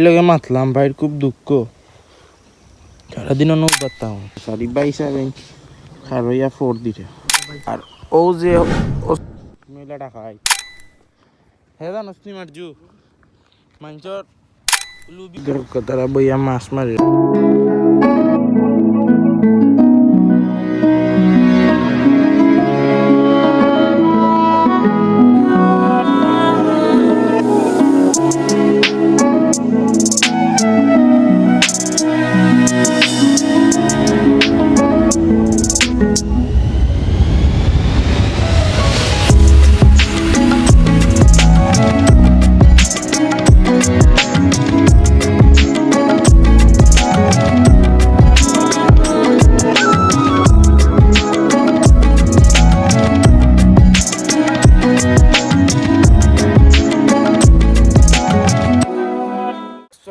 লগে মাতলাম ভাইয়ের খুব দুঃখ সারাদিন অনেক বাতাম সারি বাইশ খারইয়া ফোর দিতে আর ও যে মেলাটা খাই হ্যাঁ জানো মারজু মানুষের লুবি তারা বইয়া মাছ মারে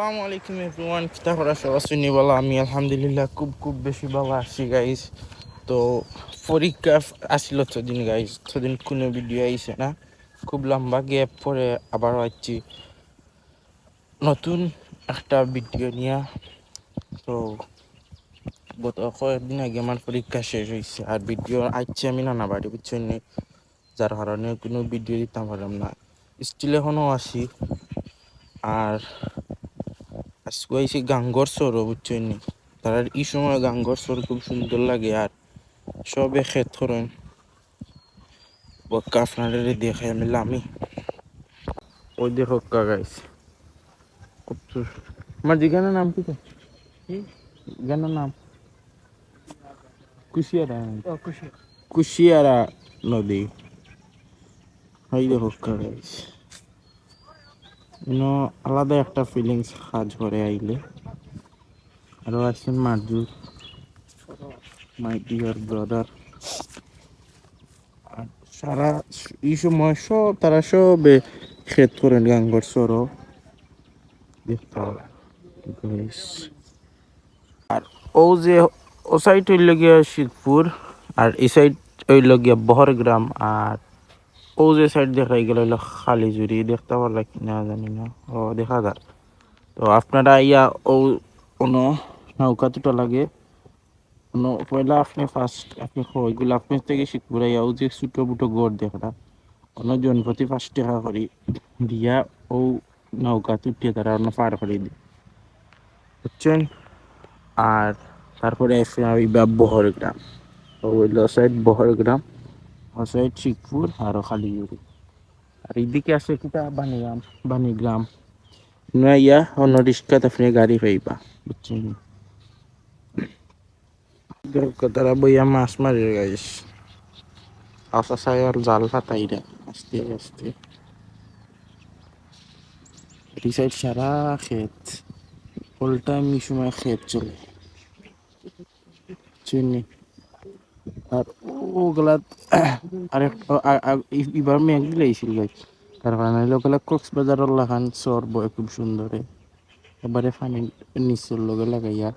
আসসালামু আলাইকুম এভরিওয়ান কিতা করা সবাই শুনি বলা আমি আলহামদুলিল্লাহ খুব বেশি ভালো আছি গাইস তো পরীক্ষা আসছিল দিন গাইস দিন কোনো ভিডিও আইছে না খুব লম্বা গ্যাপ পরে আবার আসছি নতুন একটা ভিডিও নিয়ে তো গত কয়েকদিন আগে আমার পরীক্ষা শেষ হয়েছে আর ভিডিও আসছে আমি নানা বাড়ি বুঝছেন যার কারণে কোনো ভিডিও দিতে পারলাম না স্টিল এখনও আসি আর আজকে আইসি গাঙ্গর সরও বুঝছেন তারা এই সময় গাঙ্গর সর খুব সুন্দর লাগে আর সবে ক্ষেত করেন বক্কা আপনাদের দেখে আমি ওই দেখো গাইস আমার জিগানের নাম কি তো গানের নাম কুশিয়ারা নদী ওই দেখো গাইস আলাদা একটা ফিলিংস কাজ করে আইলে আরো আছেন মারজু মাই ডিয়ার ব্রাদার আর সারা এই সময় সব তারা সবে ক্ষেত করেন গাঙ্গর সরও দেখতে হবে আর ও যে ও সাইড হইল গিয়া শিবপুর আর এই সাইড হইল গিয়া বহরগ্রাম আর ও যে সাইড দেখাই গেল হইলো খালিজুরি দেখতে পারলা কিনা জানি না ও দেখা যাক তো আপনারা ইয়া ও কোনো নৌকা দুটো লাগে পয়লা আপনি ফার্স্ট আপনি ওইগুলো আপনি থেকে শিখবো ও যে ছোটো বুটো গড় দেখা অন্য জনপ্রতি 5 টাকা করি দিয়া ও নৌকা তুটিয়ে তারা অন্য পার করে দিই বুঝছেন আর তারপরে বহরগ্রাম ওইল সাইড বহরগ্রাম ও সাইড শিখপুর আর খালিজুরি আর এইদিকে আছে কিটা বাণীগ্রাম ইয়া অন্য রিক্সাতে আপনি গাড়ি পাইবা বুঝছেন তারা বইয়া মাছ মারে গাইস আসা সাইয়ার জাল ফাটাইরা আস্তে আস্তে এই সাইড সারা ক্ষেত অল টাইম এই সময় ক্ষেত চলে চিনি আর ওগুলা এবার মেঘ দিলাইছিল গাইস তার কারণে ওগুলা কক্সবাজারের লাগান চর বয় খুব সুন্দরে এবারে পানি নিচের লগে লাগাইয়া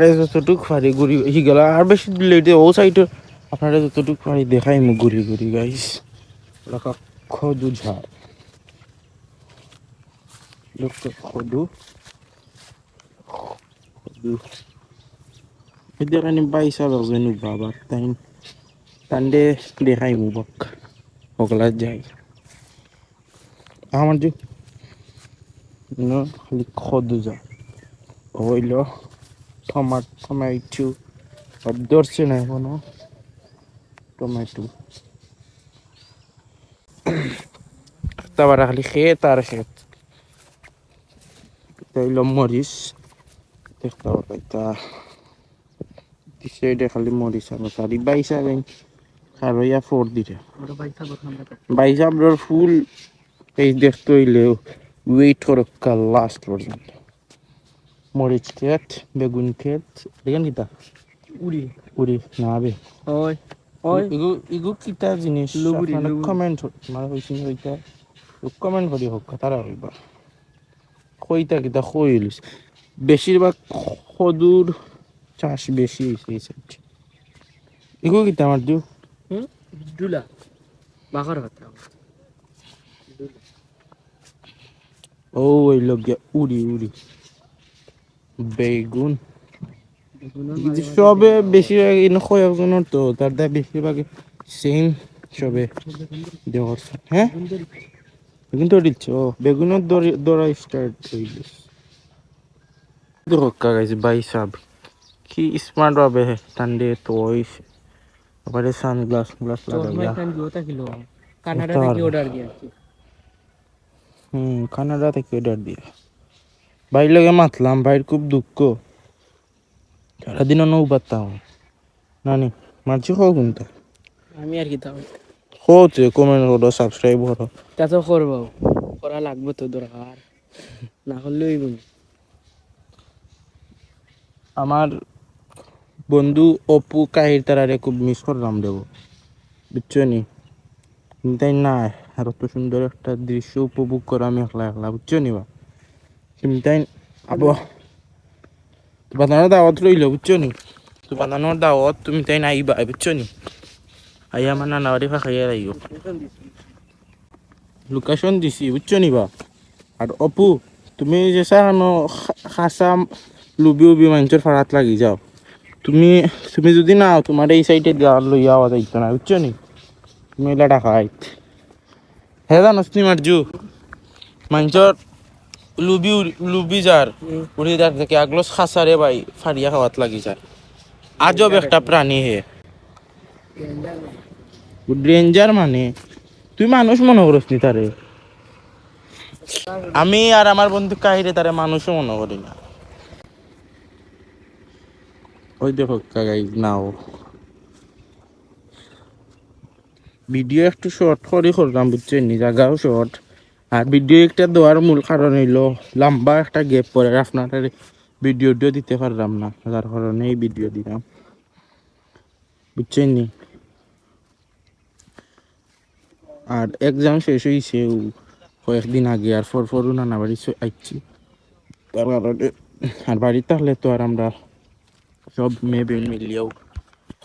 আপনারা যতটুক পারি ঘুরি গেল আর বেশি লেটে ও সাইডে আপনারা যতটুক পারি দেখাই মু ঘুরি ঘুরি গাইস ওরা খদু ঝাড় খদু খদু এদের আমি বাইসা বাজেনু বাবা তাই তান্ডে দেখাই মু বক ওগুলা যাই আমার যে খালি খদু যা হইল টমেটো আর ধরছে না এখনো টমেটো তারপরে খালি খেত আর খেত হইল মরিচ দেখতে পারো তা সাইডে খালি মরিচ আর সারি বাইসা যাই খারইয়া ফোর দিতে বাইসা আপনার ফুল এই দেখতে হইলেও ওয়েট করো কাল লাস্ট পর্যন্ত মরিচ ক্ষেত বেগুন ক্ষেত দেখেন কিতা উড়ি উড়ি না বে ওই ওই ইগু কিতা জিনিস আপনারা কমেন্ট মানে হইছিন হইতা কমেন্ট করি হোক তারা হইবা কইতা কিতা কইলিস বেশিরভাগ খদুর চাষ বেশি হইছে এই সাইড ইগু কিতা আমার দিও দুলা বাঘর কথা ও ওই লোক উড়ি উড়ি বেগুন সবে বেশিরভাগ কয়েকজনের তো তার দা বেশিরভাগ সেম সবে দেওয়ার হ্যাঁ বেগুন তো দিচ্ছ ও বেগুনের দৌড়া স্টার্ট হইল দেখো কাগাইছে ভাই সাব কি স্মার্ট ভাবে ঠান্ডে তো হইছে আবার সানগ্লাস গ্লাস লাগাইয়া কানাডা থেকে অর্ডার দিয়েছি কানাডা থেকে অর্ডার দিয়া ভাই লগে মাতলাম ভাইয়ের খুব দুঃখ সারাদিনও নৌ পারতাম নানি মারছি খাও কিন্তু আমি আর কি তাও হচ্ছে কমেন্ট করো সাবস্ক্রাইব করো তা তো করবো করা লাগবে তো দরকার না করলেই আমার বন্ধু অপু কাহির তারারে খুব মিস করলাম দেবো বুঝছো নি তাই না আর অত সুন্দর একটা দৃশ্য উপভোগ করা আমি একলা একলা বুঝছো নি বা তাই আবো বানানোর দাওয়াত রইল বুঝছো নি তো বানানোর দাওয়াত তুমি তাই না আইবা বুঝছো নি আই আমার নানা বাড়ি ফাঁকাইয়া আইব লোকেশন দিছি বুঝছো নি বা আর অপু তুমি যে সানো খাসা লুবি উবি মানুষের ফাড়াত লাগি যাও তুমি তুমি যদি না তোমার এই সাইডে যাওয়ার লইয়া আওয়া যাইতো না বুঝছো নি তুমি এলা টাকা আইত হ্যাঁ জানোস নি মারজু মানুষের লুবি যার উড়ি যার থেকে আগলো খাসারে ভাই ফাড়িয়া খাওয়াত লাগি যায় আজব একটা প্রাণী হে ডেঞ্জার মানে তুই মানুষ মনে করিস নি তারে আমি আর আমার বন্ধু কাহিরে তারে মানুষও মনে করি না ওই দেখো কাগাই নাও ভিডিও একটু শর্ট করে করলাম বুঝছেন নি জায়গাও শর্ট আর ভিডিও একটা দেওয়ার মূল কারণ হইলো লম্বা একটা গ্যাপ পরে আপনার ভিডিওটিও দিতে পারলাম না যার কারণে এই ভিডিও দিলাম বুঝছেন নি আর এক্সাম শেষ হয়েছে কয়েকদিন আগে আর ফরফরও নানা বাড়ি আইছি তার কারণে আর বাড়িতে থাকলে তো আর আমরা সব মেয়ে মিলিয়েও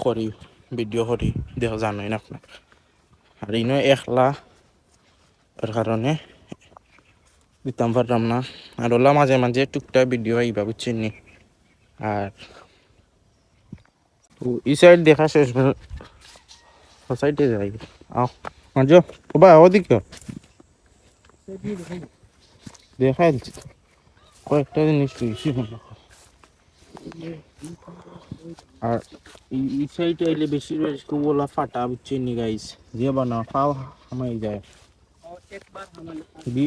করি ভিডিও করি দেখ জানোই না আপনার আর ইনো একলা তার কারণে দিতাম পারলাম না আর ওলা মাঝে মাঝে টুকটাক ভিডিও আইবা বুঝছেন নি আর এই সাইড দেখা শেষ সাইডে যাই আও মাঝে ও ভাই ওদিকে দেখাই দিচ্ছি কয়েকটা জিনিস হয়েছি আর এই সাইডে আইলে বেশিরভাগ ওলা ফাটা বুঝছেন নি গাইস যে বানাও খাও হামাই যায়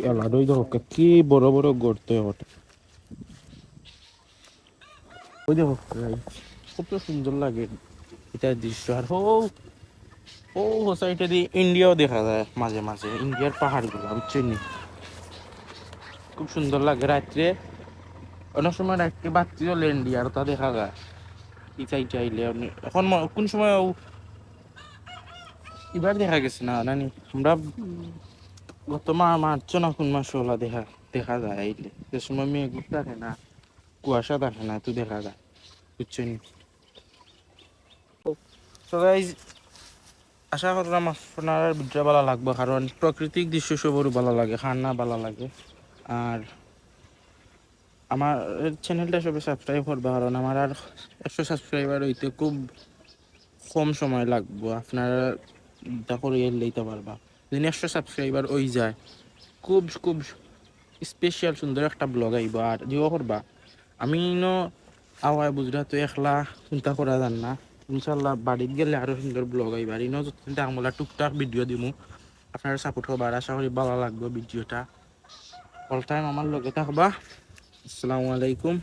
এলাডই দেখো কি বড় বড় গর্ত ওঠে ওই দেখো কত সুন্দর লাগে এটা দৃশ্য আর ও সাইডে দিয়ে ইন্ডিয়াও দেখা যায় মাঝে মাঝে ইন্ডিয়ার পাহাড়গুলো বুঝছেন নি খুব সুন্দর লাগে রাত্রে অনেক সময় রাত্রে বাতি চলে ইন্ডিয়ার তা দেখা যায় এই সাইডে আইলে এখন কোন সময় এবার দেখা গেছে না নানি আমরা গত মার্চ না কোন মাস হলা দেখা যায় আইলে সে সময় মেঘ থাকে না কুয়াশা থাকে না তো দেখা যায় বুঝছেন। তো গাইজ আশা করলাম আপনার ভিডিও ভালো লাগবে, কারণ প্রাকৃতিক দৃশ্য সবরও ভালো লাগে, খান্না ভালো লাগে। আর আমার চ্যানেলটা সবাই সাবস্ক্রাইব করবে, কারণ আমার আর 100 সাবস্ক্রাইবার হইতে খুব কম সময় লাগবে। আপনারা তা করিয়ে লইতে পারবা। যদি 100 সাবস্ক্রাইবার হয়ে যায়, খুব খুব স্পেশাল সুন্দর একটা ব্লগ আইব। আর দিও করবা, আমি আওয়ায় বুঝরা তো একলা চিন্তা করা যান না। ইনশাল্লাহ বাড়িতে গেলে আরো সুন্দর ব্লগ আইব। আর চিন্তা আমলা টুকটাক ভিডিও দিমু, আপনারা সাপোর্ট করবা। আর আশা করি ভালো লাগবে ভিডিওটা। অল টাইম আমার লগে থাকবা। আসসালামু আলাইকুম।